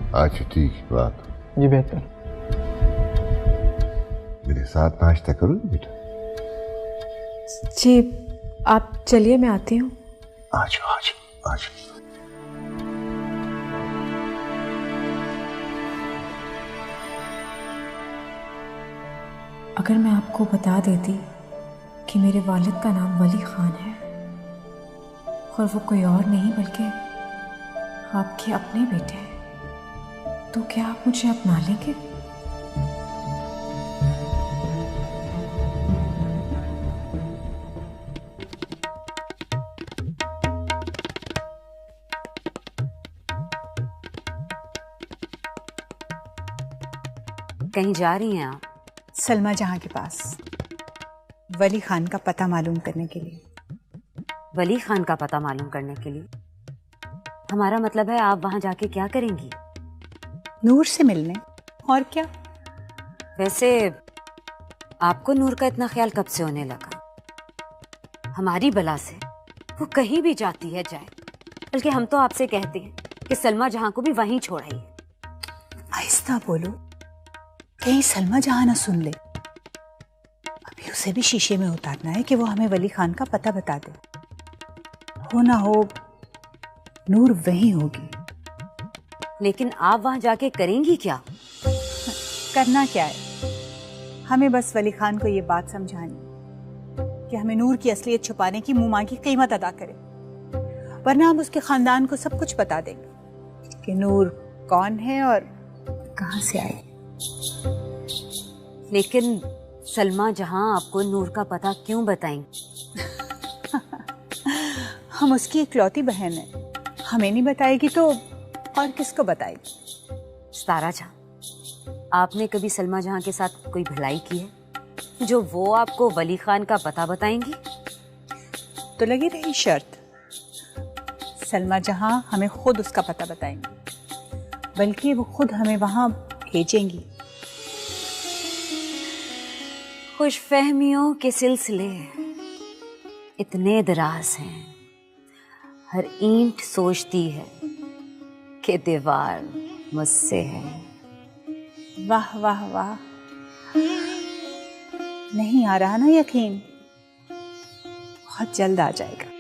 अच्छा ठीक बात। जी बेहतर। मेरे साथ नाश्ता करोगे बेटा? जी आप चलिए, मैं आती हूँ। आज आज आज अगर मैं आपको बता देती कि मेरे वालिद का नाम वली खान है और वो कोई और नहीं बल्कि आपके अपने बेटे हैं, तो क्या आप मुझे अपना लेंगे? कहीं जा रही हैं आप? सलमा जहां के पास वली खान का पता मालूम करने के लिए। वली खान का पता मालूम करने के लिए? हमारा मतलब है आप वहां जाके क्या करेंगी? नूर से मिलने, और क्या। वैसे आपको नूर का इतना ख्याल कब से होने लगा? हमारी बला से वो कहीं भी जाती है जाए, बल्कि हम तो आपसे कहते हैं कि सलमा जहां को भी वहीं छोड़ाइए। आहिस्ता बोलो, कहीं सलमा जहां ना सुन ले। अभी उसे भी शीशे में उतारना है कि वो हमें वली खान का पता बता दे। हो ना हो नूर वहीं होगी। लेकिन आप वहां जाके करेंगी क्या? करना क्या है, हमें बस वली खान को ये बात समझानी कि हमें नूर की असलियत छुपाने की मुंह मांगी कीमत अदा करे, वरना हम उसके खानदान को सब कुछ बता देंगे कि नूर कौन है और कहां से आई। लेकिन सलमा जहां आपको नूर का पता क्यों बताएंगी? हम उसकी इकलौती बहन है, हमें नहीं बताएगी तो और किसको बताएगी? सितारा जहां, आपने कभी सलमा जहां के साथ कोई भलाई की है जो वो आपको वली खान का पता बताएंगी? तो लगी रही शर्त, सलमा जहां हमें खुद उसका पता बताएंगी, बल्कि वो खुद हमें वहां भेजेंगी। खुशफहमियों के सिलसिले इतने दराज हैं, हर ईंट सोचती है कि दीवार मुझसे है। वाह वाह वाह, नहीं आ रहा ना यकीन? बहुत जल्द आ जाएगा।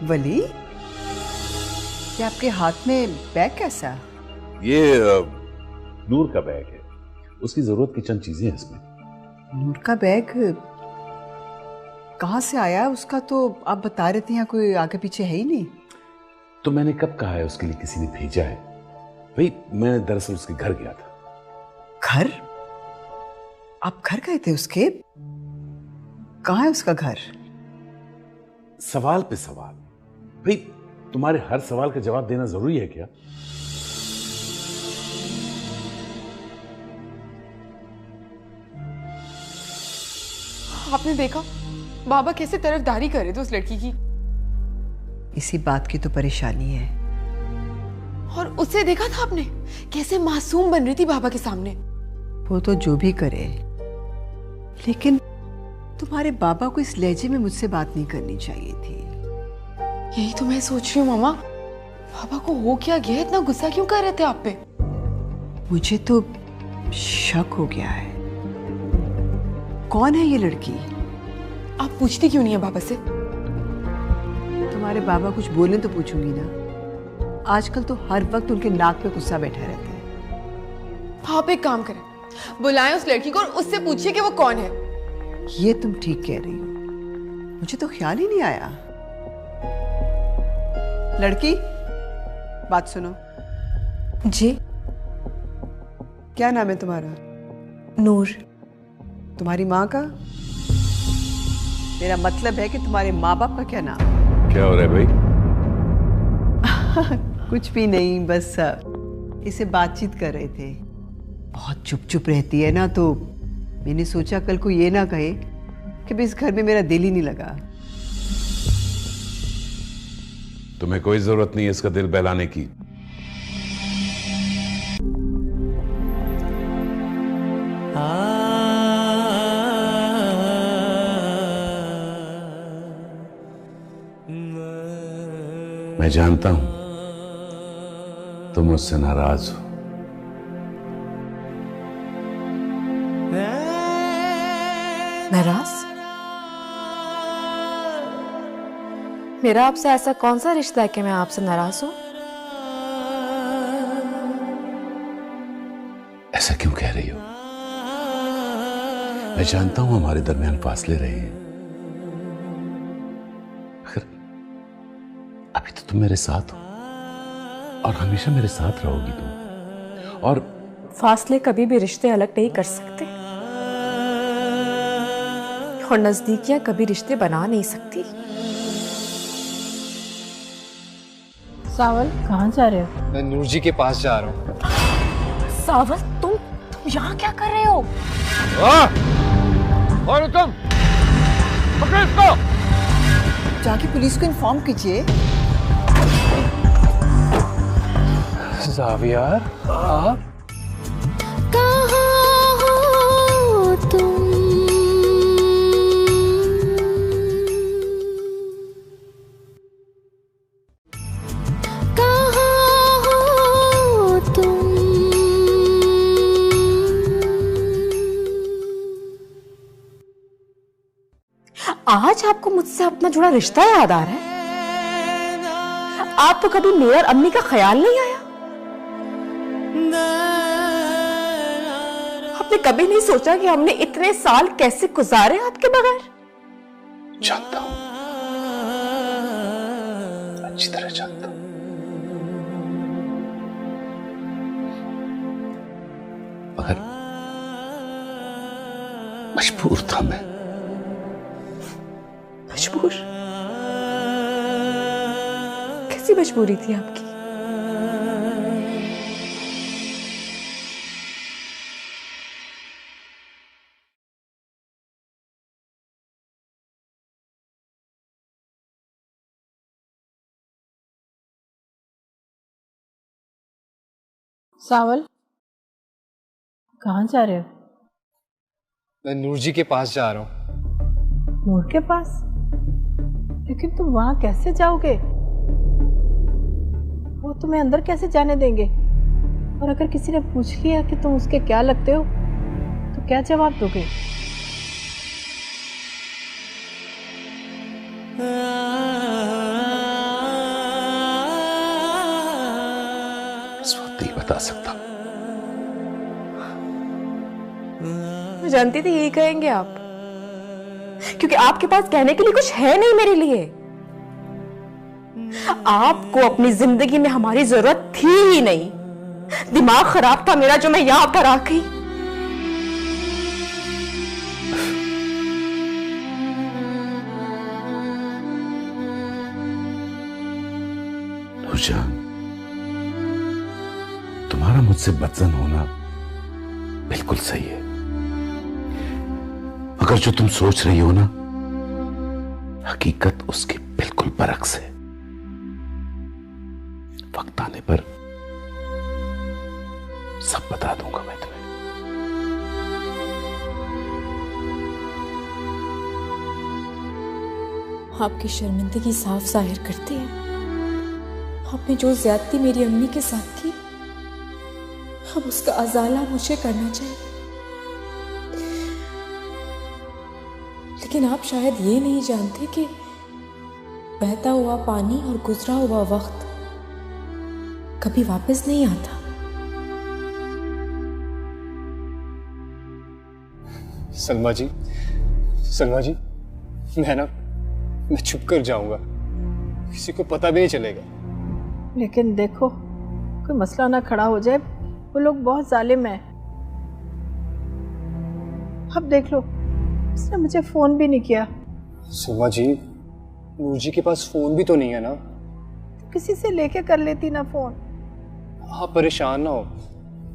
वली, क्या आपके हाथ में बैग कैसा? ये नूर का बैग है, उसकी जरूरत की चंद चीजें हैं इसमें। नूर का बैग कहाँ से आया? उसका तो आप बता रहे थे यहाँ कोई आगे पीछे है ही नहीं। तो मैंने कब कहा है उसके लिए किसी ने भेजा है? भाई मैं दरअसल उसके घर गया था। घर? आप घर गए थे उसके? कहाँ है उसका घर? सवाल पे सवाल, भाई तुम्हारे हर सवाल का जवाब देना जरूरी है क्या? आपने देखा बाबा कैसे तरफदारी कर रहे थे उस लड़की की। इसी बात की तो परेशानी है। और उसे देखा था आपने कैसे मासूम बन रही थी बाबा के सामने। वो तो जो भी करे, लेकिन तुम्हारे बाबा को इस लहजे में मुझसे बात नहीं करनी चाहिए थी। यही तो मैं सोच रही हूँ मामा, बाबा को हो क्या गया, इतना गुस्सा क्यों कर रहे थे आप पे? मुझे तो शक हो गया है। कौन है ये लड़की? आप पूछती क्यों नहीं है बाबा से? तुम्हारे बाबा कुछ बोले तो पूछूंगी ना। आजकल तो हर वक्त उनके नाक पे गुस्सा बैठा रहता है। आप एक काम करें, बुलाएं उस लड़की को और उससे पूछिए कि वो कौन है। ये तुम ठीक कह रही हो, मुझे तो ख्याल ही नहीं आया। लड़की, बात सुनो। जी? क्या नाम है तुम्हारा? नूर। तुम्हारी माँ का? मेरा मतलब है कि तुम्हारे माँ बाप का क्या नाम? क्या हो रहा है भाई? कुछ भी नहीं, बस इसे बातचीत कर रहे थे। बहुत चुप चुप रहती है ना, तो मैंने सोचा कल को ये ना कहे कि भी इस घर में मेरा दिल ही नहीं लगा। तुम्हें कोई जरूरत नहीं है इसका दिल बहलाने की। मैं जानता हूं तुम मुझसे नाराज हो। नाराज? मेरा आपसे ऐसा कौन सा रिश्ता है कि मैं आपसे नाराज हूं? ऐसा क्यों कह रही हो? मैं जानता हूं हमारे दरमियान फासले रहे हैं, मगर अभी तो तुम मेरे साथ हो और हमेशा मेरे साथ रहोगी तुम। और फासले कभी भी रिश्ते अलग नहीं कर सकते और नजदीकियां कभी रिश्ते बना नहीं सकती। सावल, कहाँ जा रहे हो? मैं नूर जी के पास जा रहा हूँ। सावल, तुम यहाँ क्या कर रहे हो? और तुम पकड़ो इसको। जाके पुलिस को इन्फॉर्म कीजिए। ज़ावियार, आप कहाँ हो तुम? कहाँ हो तुम? आज आपको मुझसे अपना जुड़ा रिश्ता याद आ रहा है? आपको कभी मेरा और अम्मी का ख्याल नहीं आया? आपने कभी नहीं सोचा कि हमने इतने साल कैसे गुजारे आपके बगैर? जानता हूं, अच्छी तरह जानता हूं, मगर मजबूर था मैं। मजबूर? कैसी मजबूरी थी आपकी? सावल, कहाँ जा रहे हो? मैं नूर जी के पास जा रहा हूँ। नूर के पास? लेकिन तुम वहां कैसे जाओगे? वो तुम्हें अंदर कैसे जाने देंगे? और अगर किसी ने पूछ लिया कि तुम उसके क्या लगते हो तो क्या जवाब दोगे? इस वक्त नहीं बता सकता। मैं जानती थी यही कहेंगे आप, क्योंकि आपके पास कहने के लिए कुछ है नहीं मेरे लिए। आपको अपनी जिंदगी में हमारी जरूरत थी ही नहीं। दिमाग खराब था मेरा जो मैं यहां पर आ गई। नूरजान, तुम्हारा मुझसे बदजन होना बिल्कुल सही है, मगर जो तुम सोच रही हो ना, हकीकत उसके बिल्कुल बरक्स है। वक्त आने पर सब बता दूंगा मैं तुम्हें। आपकी शर्मिंदगी साफ जाहिर करती है। आपने जो ज्यादती मेरी अम्मी के साथ की, अब उसका अजाला मुझे करना चाहिए। लेकिन आप शायद ये नहीं जानते कि बहता हुआ पानी और गुजरा हुआ वक्त कभी वापस नहीं आता। सलमा जी, मैं चुप कर जाऊंगा, किसी को पता भी नहीं चलेगा। लेकिन देखो, कोई मसला ना खड़ा हो जाए। वो लोग बहुत जालिम हैं। अब देख लो, उसने मुझे फोन भी नहीं किया। सलमा जी, नूर जी के पास फोन भी तो नहीं है ना? तो किसी से लेके कर लेती ना फोन। आप परेशान ना हो,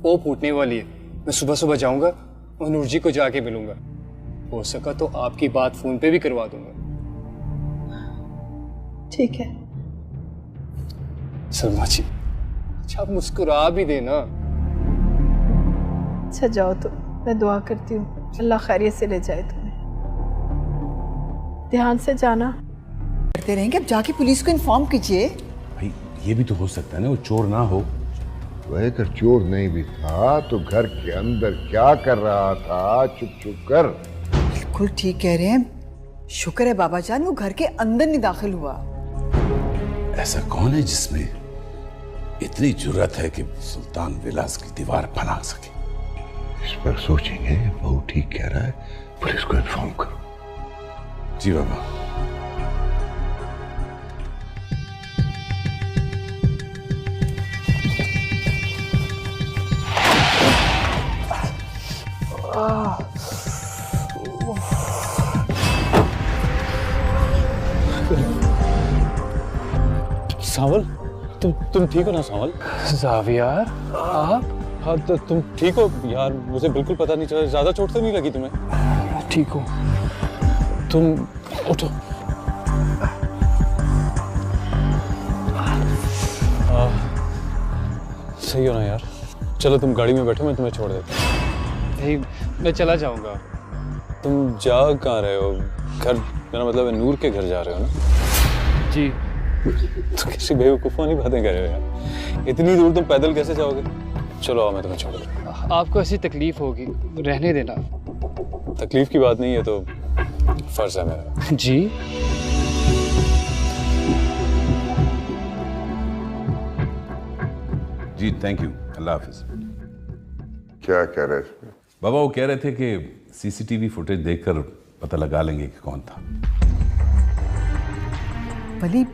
वो फूटने वाली है। मैं सुबह सुबह जाऊंगा और नूर जी को जाके मिलूंगा। हो सका तो आपकी बात फोन पे भी करवा दूंगा। ठीक है। सलमा जी, अच्छा आप मुस्कुरा भी देना। अच्छा जाओ, तो मैं दुआ करती हूँ अल्लाह खैरियत से ले जाए तुम्हें। ध्यान से जाना। करते रहेंगे, अब जाके पुलिस को इन्फॉर्म कीजिए। भाई ये भी तो हो सकता है ना वो चोर ना हो। वह अगर चोर नहीं भी था तो घर के अंदर क्या कर रहा था? चुप चुप कर। बिल्कुल ठीक कह रहे हैं। शुक्र है बाबा जान वो घर के अंदर नहीं दाखिल हुआ। ऐसा कौन है जिसमें इतनी जुर्रत है कि सुल्तान विलास की दीवार फलांग सके? इस पर सोचेंगे। बहू ठीक कह रहा है, पुलिस को इन्फॉर्म करो। जी बाबा। सावल, तुम ठीक हो ना सावल? जावियार, आप? हाँ तो तुम ठीक हो यार? मुझे बिल्कुल पता नहीं चला। ज्यादा चोट तो नहीं लगी तुम्हें? मैं ठीक हूँ। तुम उठो। सही हो ना यार? चलो तुम गाड़ी में बैठो, मैं तुम्हें छोड़ देता हूँ। नहीं, मैं चला जाऊंगा। तुम जा कहाँ रहे हो? घर, मेरा मतलब है नूर के घर जा रहे हो ना? जी। तो किसी बेवकूफ़ानी बातें कर रहे हो यार। इतनी दूर तुम पैदल कैसे जाओगे? चलो आओ, मैं तुम्हें छोड़ दूँ। आपको ऐसी तकलीफ होगी, रहने देना। तकलीफ की बात नहीं है तो फर्ज है मेरा। जी। जी थैंक यू, अल्लाह हाफिज। क्या कह रहे हैं? बाबा वो कह रहे थे कि सीसीटीवी फुटेज देखकर पता लगा लेंगे कि कौन था। वली,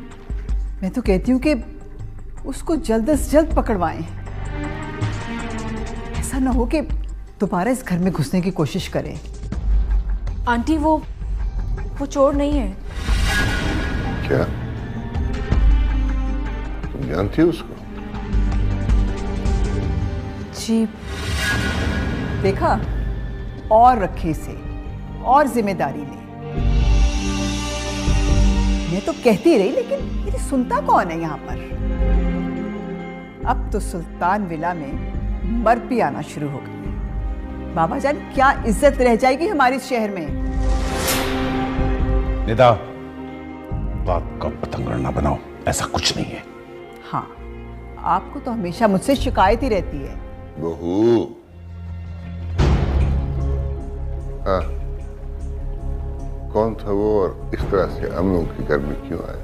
मैं तो कहती हूँ कि उसको जल्द से जल्द पकड़वाएं। ऐसा ना हो कि दोबारा इस घर में घुसने की कोशिश करें। आंटी वो चोर नहीं है। क्या तुम जानती हो उसको? जी। देखा, और रखे इसे, और जिम्मेदारी ले। मैं तो कहती रही लेकिन मेरी सुनता कौन है यहाँ पर? अब तो सुल्तान विला में मर्द भी आना शुरू हो गए। बाबा जान क्या इज्जत रह जाएगी हमारे इस शहर में? निदा, बात का पतंगड़ ना बनाओ, ऐसा कुछ नहीं है। हाँ, आपको तो हमेशा मुझसे शिकायत ही रहती है। बहू, हाँ, कौन था वो और इस तरह से अम्मू के घर में क्यों आया?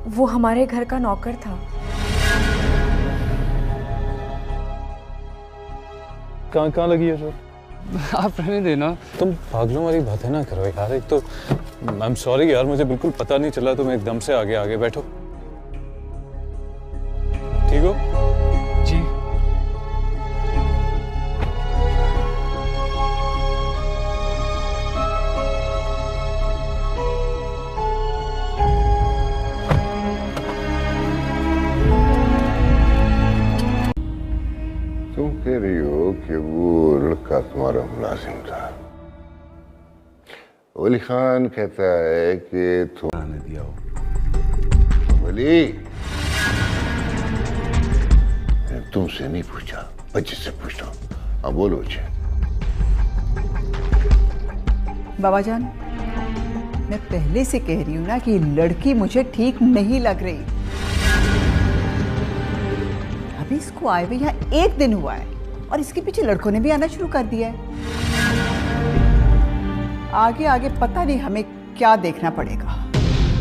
वो हमारे घर का नौकर था। कहाँ लगी है जो? आप रहने देना। तुम पागलों वाली बातें ना करो यार। एक तो आई एम सॉरी यार, मुझे बिल्कुल पता नहीं चला। तुम एकदम से आगे बैठो। ठीक हो? जी। तुम कह रही हो कि वो लड़का तुम्हारा मुलाजिम था। वली खान कहता है कि तुम आने दिया हो। वली, तुमसे नहीं पूछा, बच्चे से पूछता हूँ। अब बोलो जी। बाबा जान, मैं पहले से कह रही हूँ ना कि लड़की मुझे ठीक नहीं लग रही। अभी इसको आए हुए यहाँ 1 दिन हुआ है और इसके पीछे लड़कों ने भी आना शुरू कर दिया है। आगे आगे पता नहीं हमें क्या देखना पड़ेगा।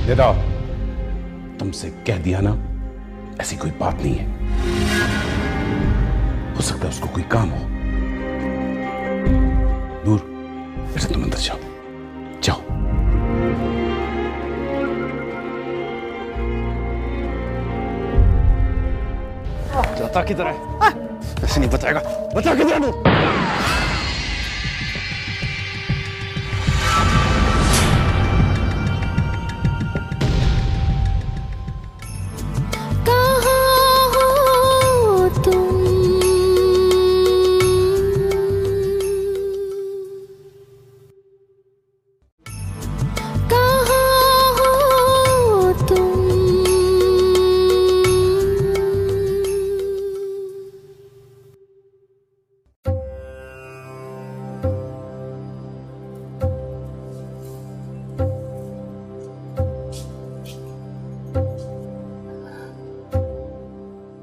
निदा, तुमसे कह दिया ना, ऐसी कोई बात नहीं है। हो सकता है उसको कोई काम हो। नूर, ऐसे तुम अंदर जाओ, जाओ। बता किधर है? ऐसे नहीं बताएगा। बता किधर है नूर? कहाँ हो तुम?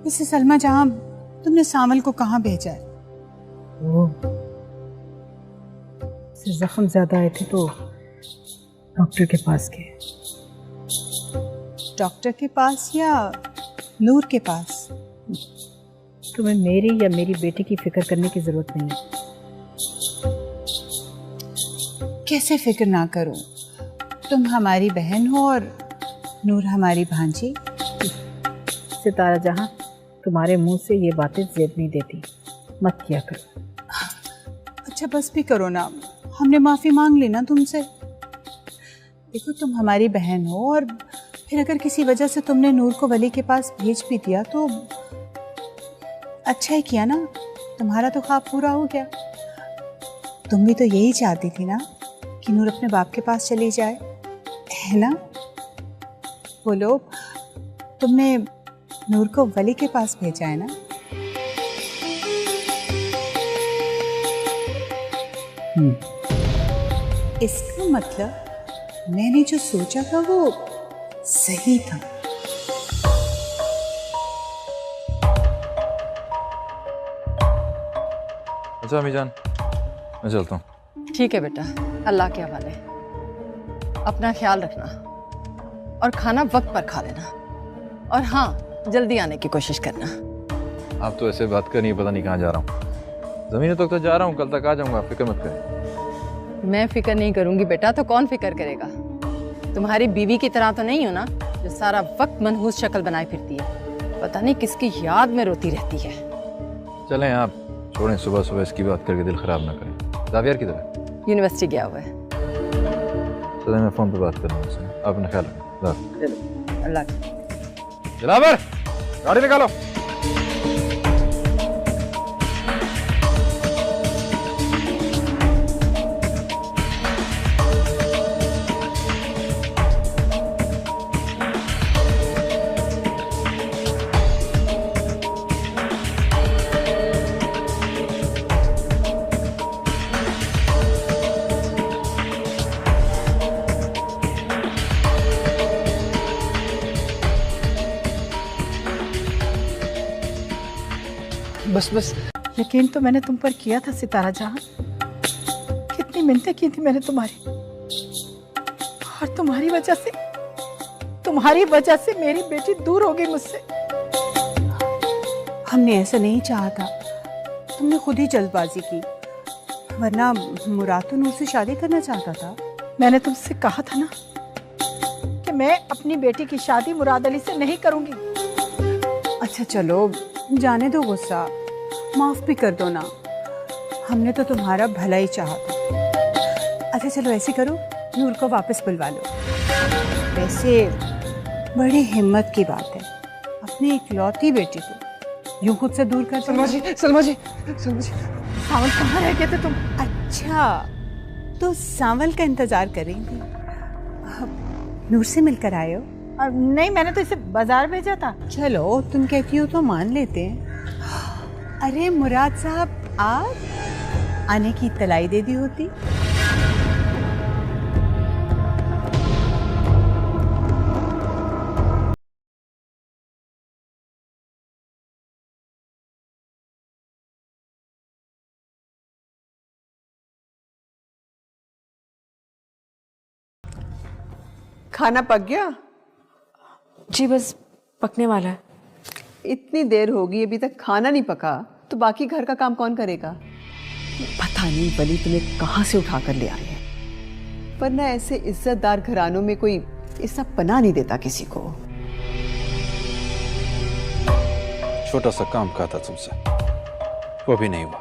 वैसे सलमा जहां तुमने सावल को कहाँ भेजा है? वो जख्म ज्यादा आए थे तो डॉक्टर के पास गए। डॉक्टर के पास या नूर के पास? तुम्हें मेरी या मेरी बेटी की फिक्र करने की जरूरत नहीं है। कैसे फिक्र ना करूं? तुम हमारी बहन हो और नूर हमारी भांजी। सितारा जहां तुम्हारे मुंह से ये बातें जेब नहीं देती, मत किया करो। अच्छा बस भी करो ना, हमने माफी मांग ली ना तुमसे। देखो तुम हमारी बहन हो और फिर अगर किसी वजह से तुमने नूर को वली के पास भेज भी दिया तो अच्छा ही किया ना, तुम्हारा तो ख्वाब पूरा हो गया। तुम भी तो यही चाहती थी ना कि नूर अपने बाप के पास चली जाए, है ना? बोलो, तुमने नूर को वली के पास भेजा है ना? इसका मतलब मैंने जो सोचा था वो सही था। अच्छा अम्मी जान, मैं चलता हूँ। ठीक है बेटा, अल्लाह के हवाले। अपना ख्याल रखना और खाना वक्त पर खा लेना, और हाँ जल्दी आने की कोशिश करना। आप तो ऐसे बात करनी, पता नहीं कहाँ जा रहा हूँ। ज़मीनों तक तो जा रहा हूँ, कल तक आ जाऊँगा, फिक्र मत करें। मैं फिक्र नहीं करूँगी बेटा, तो कौन फिक्र करेगा? तुम्हारी बीवी की तरह तो नहीं हो ना, जो सारा वक्त मनहूस शक्ल बनाए फिरती है, पता नहीं किसकी याद में रोती रहती है। चलें आप, छोड़ें, सुबह सुबह इसकी बात करके दिल खराब ना करें। जावियर किधर है? यूनिवर्सिटी गया हुआ है। चलें, मैं फ़ोन पे बात कर रहा हूँ उससे। आप अपना ख्याल रखें। अल्लाह। दिलावर, गाड़ी निकालो। बस यकीन तो मैंने तुम पर किया था सितारा जहां। कितनी मिन्नतें की थी मैंने तुम्हारी, और तुम्हारी वजह से मेरी बेटी दूर हो गई मुझसे। हमने ऐसा नहीं चाहा था, तुमने खुद ही जल्दबाजी की, वरना मुराद तो नूर से शादी करना चाहता था। मैंने तुमसे कहा था ना कि मैं अपनी बेटी की शादी मुराद अली से नहीं करूंगी। अच्छा चलो जाने दो गुस्सा, माफ भी कर दो ना, हमने तो तुम्हारा भला ही चाहा था। अच्छा चलो ऐसे करो, नूर को वापस बुलवा लो। वैसे बड़ी हिम्मत की बात है, अपनी इकलौती बेटी को यूं खुद से दूर कर। सलमा जी। सावल कहाँ रह गए थे तुम? अच्छा तो सावल का इंतजार करेंगे, नूर से मिलकर आए हो? नहीं, मैंने तो इसे बाजार भेजा था। चलो तुम कहती हो तो मान लेते हैं। अरे मुराद साहब, आप आने की इत्तलाई दे दी होती। खाना पक गया? जी बस पकने वाला है। इतनी देर होगी अभी तक खाना नहीं पका, तो बाकी घर का काम कौन करेगा? पता नहीं वली तुम्हें कहाँ से उठा कर ले आई है, वरना ऐसे इज्जतदार घरानों में कोई ऐसा पनाह नहीं देता किसी को। छोटा सा काम कहा था तुमसे, वो भी नहीं हुआ।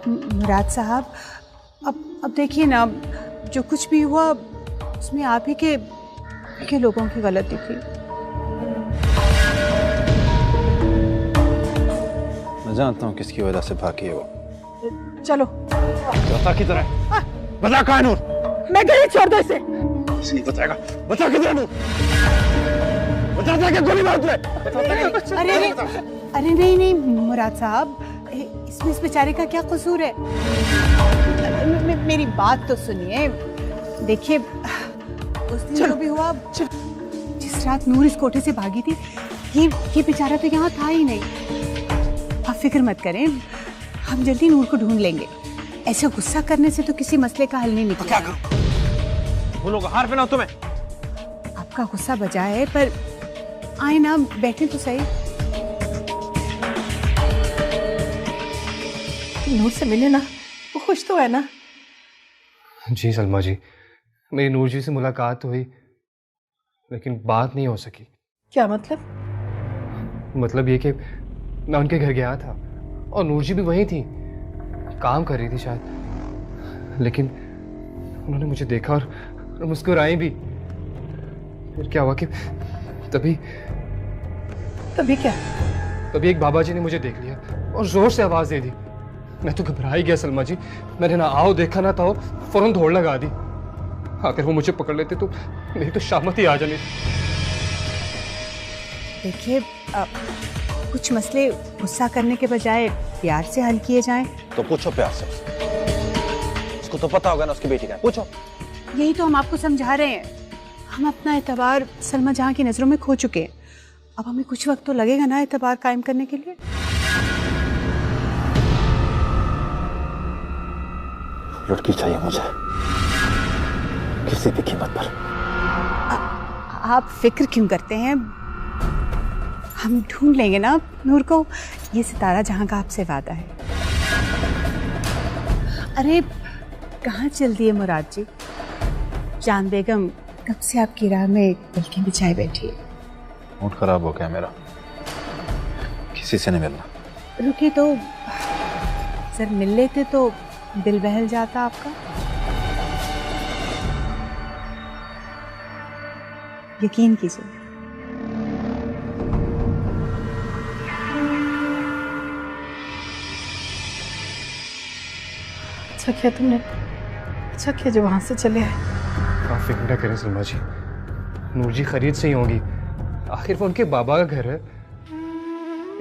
मुराद साहब, अब देखिए ना, जो कुछ भी हुआ उसमें आप ही के लोगों की गलती थी। मैं जानता हूँ किसकी वजह से भागी है वो। चलो। बता किधर है? बता कहाँ है नूर? मैं गई, छोड़ दो इसे। नहीं बताएगा, बता किधर है नूर? बता दे कि गोली मार दे। अरे नहीं मुराद साहब, इसमें इस बेचारे का क्या कसूर है? मेरी बात तो सुनिए। देखिए उस दिन जो भी हुआ, जिस रात नूर इस कोठे से भागी थी, ये बेचारा तो यहाँ था ही नहीं। आप फिक्र मत करें, हम जल्दी नूर को ढूंढ लेंगे। ऐसे गुस्सा करने से तो किसी मसले का हल नहीं निकलेगा। क्या करूं? बोलो हार पहनाओ तुम्हें। आपका गुस्सा बजा है, पर आए ना, बैठे तो सही। नूर से मिले ना, वो खुश तो है ना? जी सलमा जी, मेरी नूर जी से मुलाकात हुई, लेकिन बात नहीं हो सकी। क्या मतलब? मतलब ये कि मैं उनके घर गया था और नूर जी भी वहीं थी, काम कर रही थी शायद, लेकिन उन्होंने मुझे देखा और मुस्कुराई भी। फिर क्या हुआ कि तभी क्या? तभी एक बाबा जी ने मुझे देख लिया और जोर से आवाज दे दी। मैं तो घबरा ही गया सलमा जी, मैंने ना आओ देखा ना था, फौरन दौड़ लगा दी। अगर वो मुझे पकड़ लेते तो मेरी तो शामत ही आ जानी। देखिए, कुछ मसले गुस्सा करने के बजाय प्यार से हल किए जाएं। तो पूछो प्यार से उसको तो पता होगा ना उसकी बेटी का, पूछो। यही तो हम आपको समझा रहे हैं। हम अपना एतबार सलमा जहां की नजरों में खो चुके हैं। अब हमें कुछ वक्त तो लगेगा ना एतबार कायम करने के लिए। लड़की चाहिए मुझे, किसी भी कीमत पर। आप फिक्र क्यों करते हैं? हम ढूंढ लेंगे ना नूर को। ये सितारा जहां का आपसे वादा है। अरे कहाँ चल दिए मुराद जी? जान बेगम कब से आपकी राह में पलकें बिछाए बैठी है। मूड खराब हो गया मेरा, किसी से नहीं मिलना। रुके तो सर, मिल लेते तो दिल बहल जाता आपका। यकीन कीजिए। अच्छा किया तुमने, अच्छा किया जो वहां से चले आए। आप फिक्र न करें सलमा जी, नूर जी खरीद से ही होंगी। आखिर वो उनके बाबा का घर है,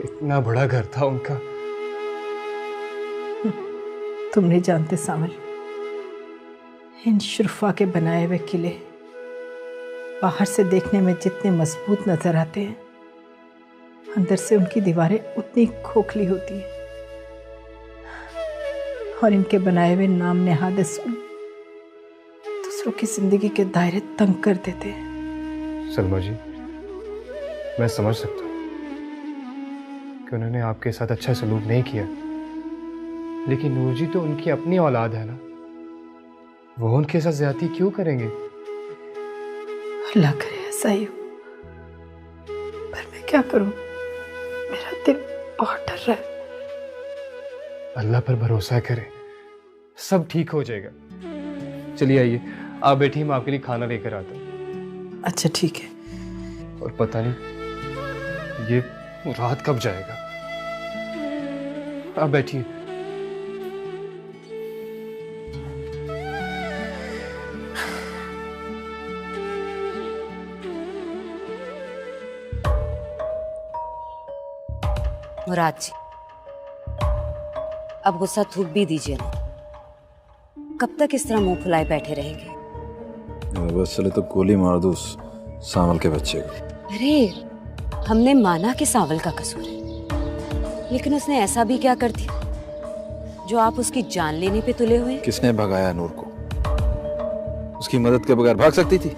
इतना बड़ा घर था उनका। तुम नहीं जानते सावल, इन शुरफा के बनाए हुए किले बाहर से देखने में जितने मजबूत नजर आते हैं, अंदर से उनकी दीवारें उतनी खोखली होती हैं। और इनके बनाए हुए नाम नेहाद असूल दूसरों की जिंदगी के दायरे तंग कर देते हैं। सलमा जी, मैं समझ सकता हूँ कि उन्होंने आपके साथ अच्छा सलूक नहीं किया, लेकिन नूर जी तो उनकी अपनी औलाद है ना, वो उनके साथ ज्यादती क्यों करेंगे? अल्लाह करे ऐसा ही हो, पर मैं क्या करूं? मेरा दिल बहुत डर रहा है। अल्लाह पर भरोसा करें, सब ठीक हो जाएगा। चलिए आइए, आप बैठिए, मैं आपके लिए खाना लेकर आता हूँ। अच्छा ठीक है। और पता नहीं ये रात कब जाएगा। आप बैठिए। मुराद जी, अब गुस्सा थूक भी दीजिए ना। कब तक इस तरह मुंह फुलाए बैठे रहेंगे? बस चले तो गोली मार दो उस सावल के बच्चे को। अरे हमने माना कि सावल का कसूर है, लेकिन उसने ऐसा भी क्या कर दिया जो आप उसकी जान लेने पे तुले हुए? किसने भगाया नूर को? उसकी मदद के बगैर भाग सकती थी?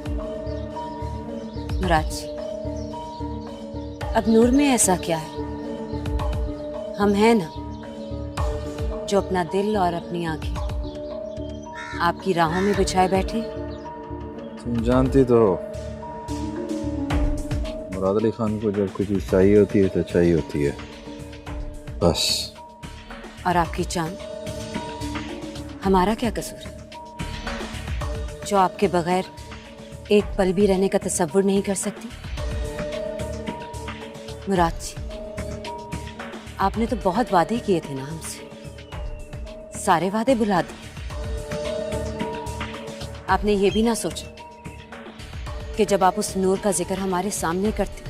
मुराद जी, अब नूर में ऐसा क्या है? हम हैं ना, जो अपना दिल और अपनी आंखें आपकी राहों में बिछाए बैठे। तुम जानती तो हो, मुराद अली खान को जब कोई चीज चाहिए होती है तो चाहिए होती है, बस। और आपकी जान, हमारा क्या कसूर है जो आपके बगैर एक पल भी रहने का तसव्वुर नहीं कर सकती? मुराद जी, आपने तो बहुत वादे किए थे ना हमसे, सारे वादे भुला दिए। आपने ये भी ना सोचा कि जब आप उस नूर का जिक्र हमारे सामने करते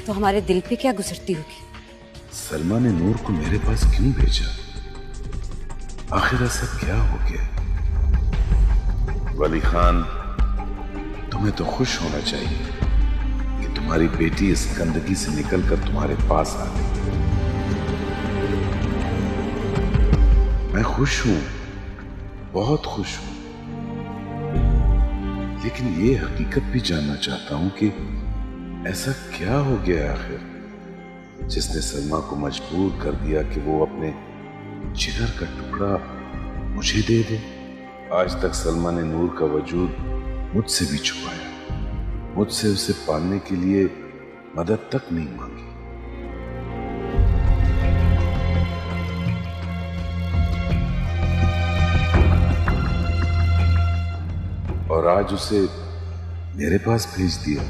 तो हमारे दिल पे क्या गुजरती होगी। सलमा ने नूर को मेरे पास क्यों भेजा? आखिर ऐसा क्या हो गया? वली खान, तुम्हें तो खुश होना चाहिए कि तुम्हारी बेटी इस गंदगी से निकलकर तुम्हारे पास आ गई। मैं खुश हूं, बहुत खुश हूं, लेकिन ये हकीकत भी जानना चाहता हूं कि ऐसा क्या हो गया आखिर जिसने सलमा को मजबूर कर दिया कि वो अपने जिगर का टुकड़ा मुझे दे दे। आज तक सलमा ने नूर का वजूद मुझसे भी छुपाया, मुझसे उसे पालने के लिए मदद तक नहीं मांगी। और आज उसे मेरे पास भेज दिया।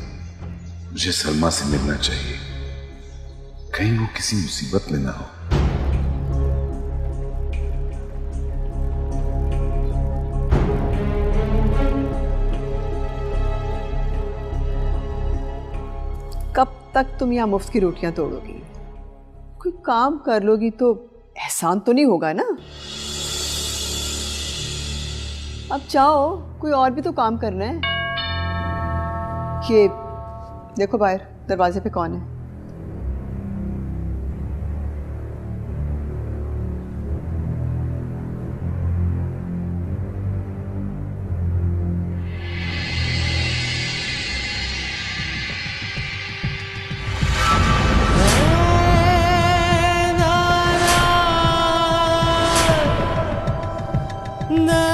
मुझे सलमा से मिलना चाहिए, कहीं वो किसी मुसीबत में ना हो। कब तक तुम यहाँ मुफ्त की रोटियां तोड़ोगी? कोई काम कर लोगी तो एहसान तो नहीं होगा ना। अब जाओ, कोई और भी तो काम करना है। ये देखो बाहर दरवाजे पे कौन है। ना